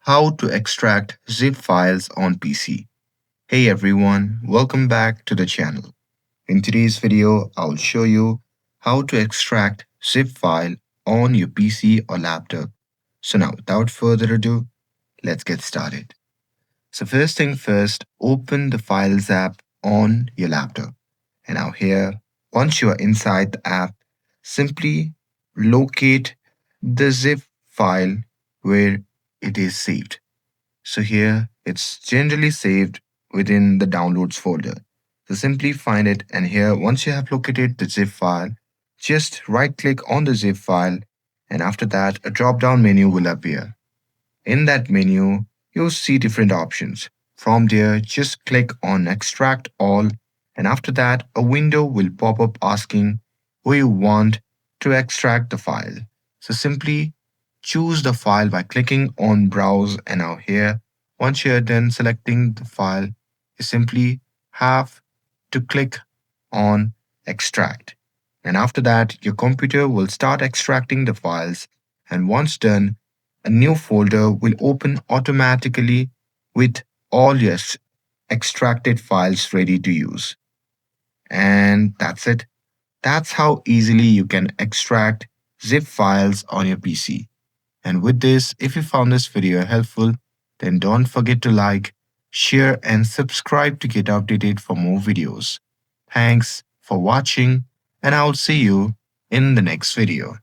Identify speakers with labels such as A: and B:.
A: how to extract zip files on PC. Hey everyone, welcome back to the channel. In today's video, I'll show you how to extract zip file on your PC or laptop. So now without further ado, let's get started. So first thing first, open the Files app on your laptop. And now here, once you are inside the app, simply locate the zip file where it is saved. So here it's generally saved within the downloads folder. So simply find it, and here once you have located the zip file, just right click on the zip file, and after that a drop down menu will appear. In that menu, you'll see different options. From there, just click on Extract All, and after that, a window will pop up asking where you want to extract the file. So simply choose the file by clicking on Browse, and now here, once you're done selecting the file, you simply have to click on Extract. And after that, your computer will start extracting the files, and once done, a new folder will open automatically with all your extracted files ready to use. And that's it. That's how easily you can extract zip files on your PC. And with this, if you found this video helpful, then don't forget to like, share, and subscribe to get updated for more videos. Thanks for watching, and I'll see you in the next video.